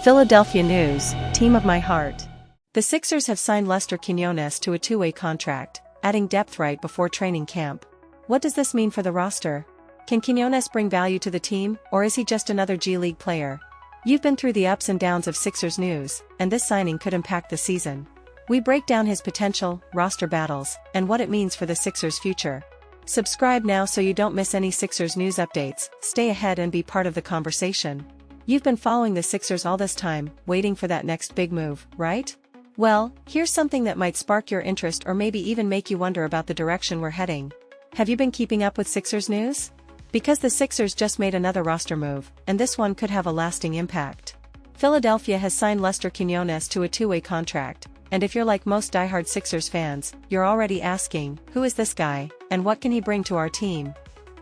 Philadelphia news, team of my heart. The Sixers have signed Lester Quinones to a two-way contract, adding depth right before training camp. What does this mean for the roster? Can Quinones bring value to the team, or is he just another G-League player? You've been through the ups and downs of Sixers news, and this signing could impact the season. We break down his potential, roster battles, and what it means for the Sixers' future. Subscribe now so you don't miss any Sixers news updates. Stay ahead and be part of the conversation. You've been following the Sixers all this time, waiting for that next big move, right? Well, here's something that might spark your interest or maybe even make you wonder about the direction we're heading. Have you been keeping up with Sixers news? Because the Sixers just made another roster move, and this one could have a lasting impact. Philadelphia has signed Lester Quinones to a two-way contract, and if you're like most diehard Sixers fans, you're already asking, who is this guy, and what can he bring to our team?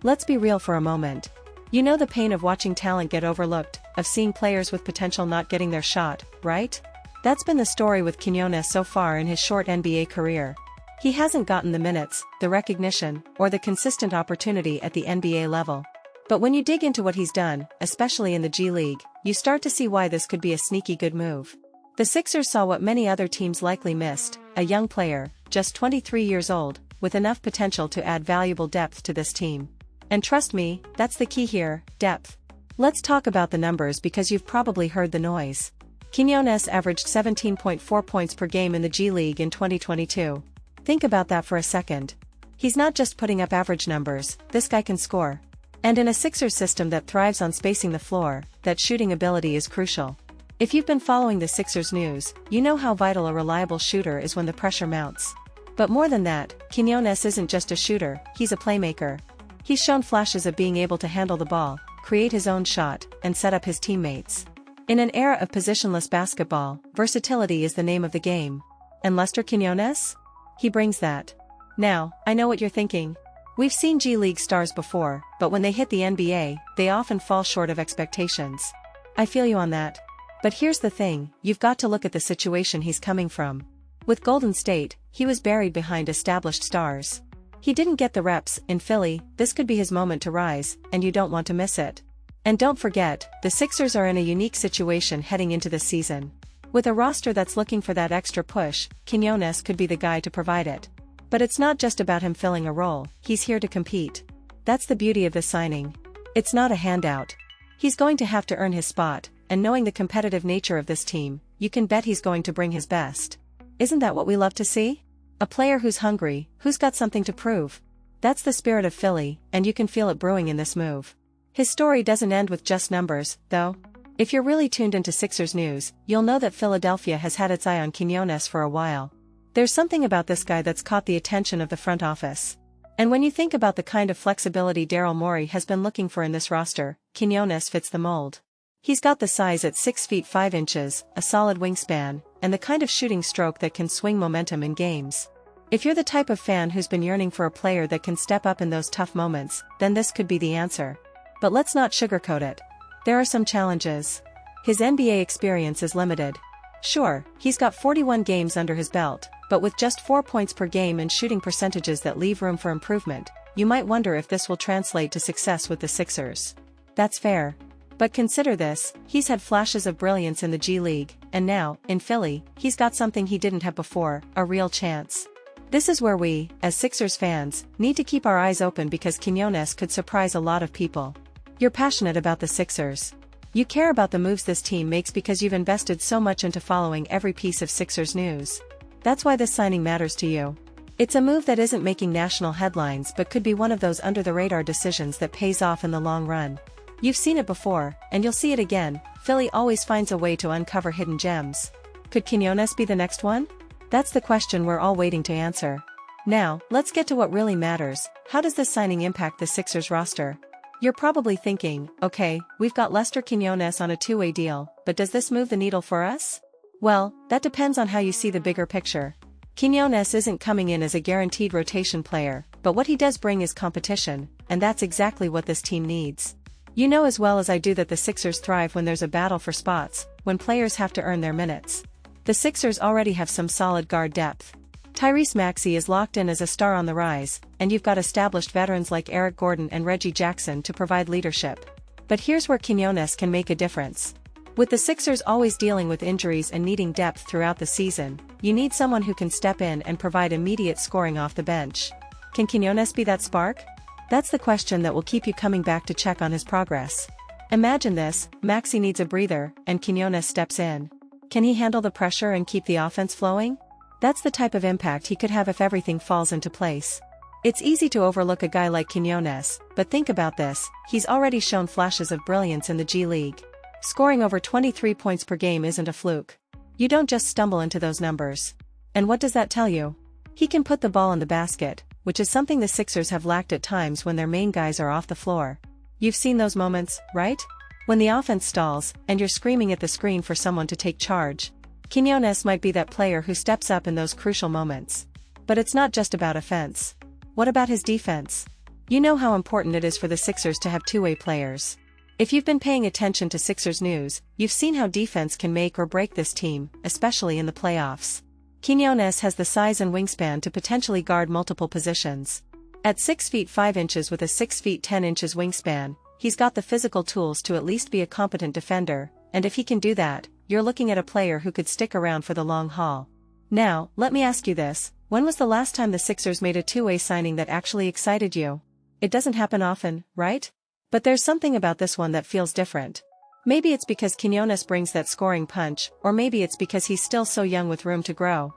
Let's be real for a moment. You know the pain of watching talent get overlooked, of seeing players with potential not getting their shot, right? That's been the story with Quinones so far in his short NBA career. He hasn't gotten the minutes, the recognition, or the consistent opportunity at the NBA level. But when you dig into what he's done, especially in the G-League, you start to see why this could be a sneaky good move. The Sixers saw what many other teams likely missed, a young player, just 23 years old, with enough potential to add valuable depth to this team. And trust me, that's the key here, depth. Let's talk about the numbers because you've probably heard the noise. Quinones averaged 17.4 points per game in the G-League in 2022. Think about that for a second. He's not just putting up average numbers, this guy can score. And in a Sixers system that thrives on spacing the floor, that shooting ability is crucial. If you've been following the Sixers news, you know how vital a reliable shooter is when the pressure mounts. But more than that, Quinones isn't just a shooter, he's a playmaker. He's shown flashes of being able to handle the ball, create his own shot, and set up his teammates. In an era of positionless basketball, versatility is the name of the game. And Lester Quinones? He brings that. Now, I know what you're thinking. We've seen G-League stars before, but when they hit the NBA, they often fall short of expectations. I feel you on that. But here's the thing, you've got to look at the situation he's coming from. With Golden State, he was buried behind established stars. He didn't get the reps. In Philly, this could be his moment to rise, and you don't want to miss it. And don't forget, the Sixers are in a unique situation heading into this season. With a roster that's looking for that extra push, Quinones could be the guy to provide it. But it's not just about him filling a role, he's here to compete. That's the beauty of this signing. It's not a handout. He's going to have to earn his spot, and knowing the competitive nature of this team, you can bet he's going to bring his best. Isn't that what we love to see? A player who's hungry, who's got something to prove. That's the spirit of Philly, and you can feel it brewing in this move. His story doesn't end with just numbers, though. If you're really tuned into Sixers news, you'll know that Philadelphia has had its eye on Quinones for a while. There's something about this guy that's caught the attention of the front office. And when you think about the kind of flexibility Daryl Morey has been looking for in this roster, Quinones fits the mold. He's got the size at 6 feet 5 inches, a solid wingspan, and the kind of shooting stroke that can swing momentum in games. If you're the type of fan who's been yearning for a player that can step up in those tough moments, then this could be the answer. But let's not sugarcoat it. There are some challenges. His NBA experience is limited. Sure, he's got 41 games under his belt, but with just 4 points per game and shooting percentages that leave room for improvement, you might wonder if this will translate to success with the Sixers. That's fair. But consider this, he's had flashes of brilliance in the G-League, and now, in Philly, he's got something he didn't have before, a real chance. This is where we, as Sixers fans, need to keep our eyes open because Quinones could surprise a lot of people. You're passionate about the Sixers. You care about the moves this team makes because you've invested so much into following every piece of Sixers news. That's why this signing matters to you. It's a move that isn't making national headlines but could be one of those under-the-radar decisions that pays off in the long run. You've seen it before, and you'll see it again. Philly always finds a way to uncover hidden gems. Could Quinones be the next one? That's the question we're all waiting to answer. Now, let's get to what really matters. How does this signing impact the Sixers roster? You're probably thinking, okay, we've got Lester Quinones on a two-way deal, but does this move the needle for us? Well, that depends on how you see the bigger picture. Quinones isn't coming in as a guaranteed rotation player, but what he does bring is competition, and that's exactly what this team needs. You know as well as I do that the Sixers thrive when there's a battle for spots, when players have to earn their minutes. The Sixers already have some solid guard depth. Tyrese Maxey is locked in as a star on the rise, and you've got established veterans like Eric Gordon and Reggie Jackson to provide leadership. But here's where Quinones can make a difference. With the Sixers always dealing with injuries and needing depth throughout the season, you need someone who can step in and provide immediate scoring off the bench. Can Quinones be that spark? That's the question that will keep you coming back to check on his progress. Imagine this, Maxey needs a breather, and Quinones steps in. Can he handle the pressure and keep the offense flowing? That's the type of impact he could have if everything falls into place. It's easy to overlook a guy like Quinones, but think about this, he's already shown flashes of brilliance in the G-League. Scoring over 23 points per game isn't a fluke. You don't just stumble into those numbers. And what does that tell you? He can put the ball in the basket, which is something the Sixers have lacked at times when their main guys are off the floor. You've seen those moments, right? When the offense stalls, and you're screaming at the screen for someone to take charge. Quinones might be that player who steps up in those crucial moments. But it's not just about offense. What about his defense? You know how important it is for the Sixers to have two-way players. If you've been paying attention to Sixers news, you've seen how defense can make or break this team, especially in the playoffs. Quinones has the size and wingspan to potentially guard multiple positions. At 6 feet 5 inches with a 6 feet 10 inches wingspan, he's got the physical tools to at least be a competent defender, and if he can do that, you're looking at a player who could stick around for the long haul. Now, let me ask you this, when was the last time the Sixers made a two-way signing that actually excited you? It doesn't happen often, right? But there's something about this one that feels different. Maybe it's because Quinones brings that scoring punch, or maybe it's because he's still so young with room to grow.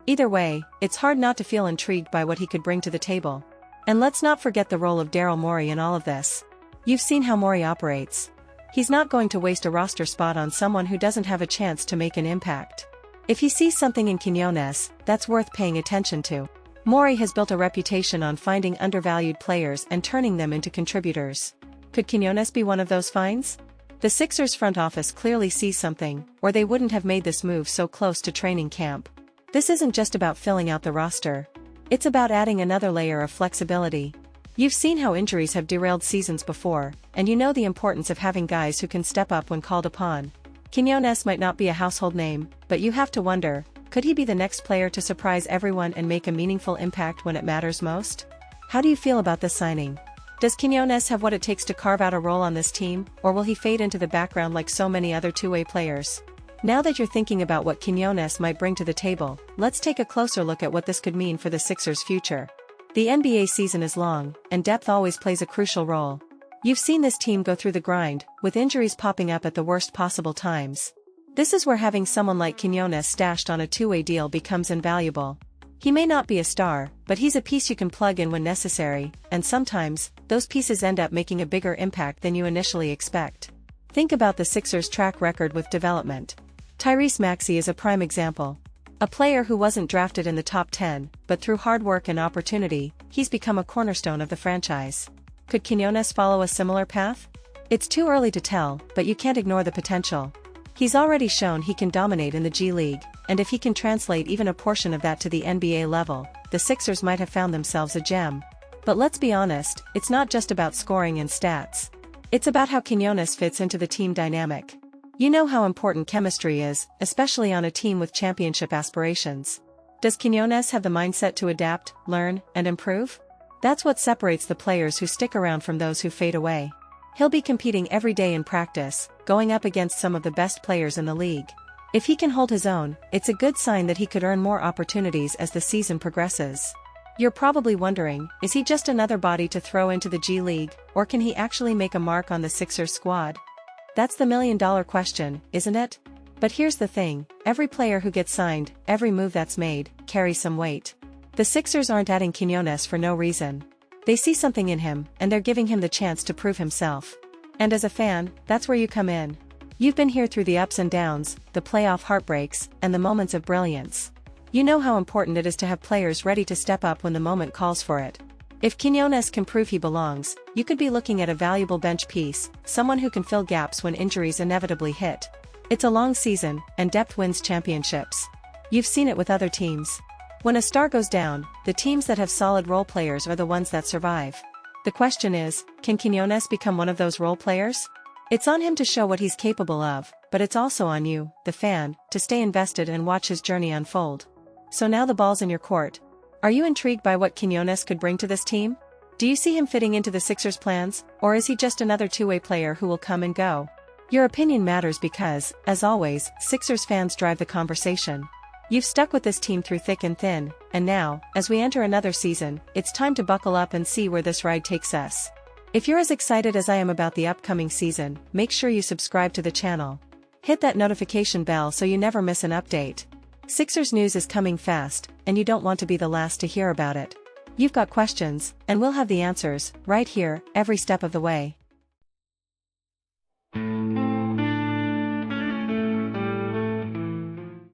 Either way, it's hard not to feel intrigued by what he could bring to the table. And let's not forget the role of Daryl Morey in all of this. You've seen how Morey operates. He's not going to waste a roster spot on someone who doesn't have a chance to make an impact. If he sees something in Quinones, that's worth paying attention to. Morey has built a reputation on finding undervalued players and turning them into contributors. Could Quinones be one of those finds? The Sixers front office clearly sees something, or they wouldn't have made this move so close to training camp. This isn't just about filling out the roster. It's about adding another layer of flexibility. You've seen how injuries have derailed seasons before, and you know the importance of having guys who can step up when called upon. Quinones might not be a household name, but you have to wonder, could he be the next player to surprise everyone and make a meaningful impact when it matters most? How do you feel about this signing? Does Quinones have what it takes to carve out a role on this team, or will he fade into the background like so many other two-way players? Now that you're thinking about what Quinones might bring to the table, let's take a closer look at what this could mean for the Sixers' future. The NBA season is long, and depth always plays a crucial role. You've seen this team go through the grind, with injuries popping up at the worst possible times. This is where having someone like Quinones stashed on a two-way deal becomes invaluable. He may not be a star, but he's a piece you can plug in when necessary, and sometimes, those pieces end up making a bigger impact than you initially expect. Think about the Sixers' track record with development. Tyrese Maxey is a prime example. A player who wasn't drafted in the top 10, but through hard work and opportunity, he's become a cornerstone of the franchise. Could Quinones follow a similar path? It's too early to tell, but you can't ignore the potential. He's already shown he can dominate in the G-League, and if he can translate even a portion of that to the NBA level, the Sixers might have found themselves a gem. But let's be honest, it's not just about scoring and stats. It's about how Quinones fits into the team dynamic. You know how important chemistry is, especially on a team with championship aspirations. Does Quinones have the mindset to adapt, learn, and improve? That's what separates the players who stick around from those who fade away. He'll be competing every day in practice, going up against some of the best players in the league. If he can hold his own, it's a good sign that he could earn more opportunities as the season progresses. You're probably wondering, is he just another body to throw into the G-League, or can he actually make a mark on the Sixers squad? That's the million-dollar question, isn't it? But here's the thing, every player who gets signed, every move that's made, carries some weight. The Sixers aren't adding Quinones for no reason. They see something in him, and they're giving him the chance to prove himself. And as a fan, that's where you come in. You've been here through the ups and downs, the playoff heartbreaks, and the moments of brilliance. You know how important it is to have players ready to step up when the moment calls for it. If Quinones can prove he belongs, you could be looking at a valuable bench piece, someone who can fill gaps when injuries inevitably hit. It's a long season, and depth wins championships. You've seen it with other teams. When a star goes down, the teams that have solid role players are the ones that survive. The question is, can Quinones become one of those role players? It's on him to show what he's capable of, but it's also on you, the fan, to stay invested and watch his journey unfold. So now the ball's in your court. Are you intrigued by what Quinones could bring to this team? Do you see him fitting into the Sixers' plans, or is he just another two-way player who will come and go? Your opinion matters because, as always, Sixers fans drive the conversation. You've stuck with this team through thick and thin, and now, as we enter another season, it's time to buckle up and see where this ride takes us. If you're as excited as I am about the upcoming season, make sure you subscribe to the channel. Hit that notification bell so you never miss an update. Sixers news is coming fast, and you don't want to be the last to hear about it. You've got questions, and we'll have the answers, right here, every step of the way.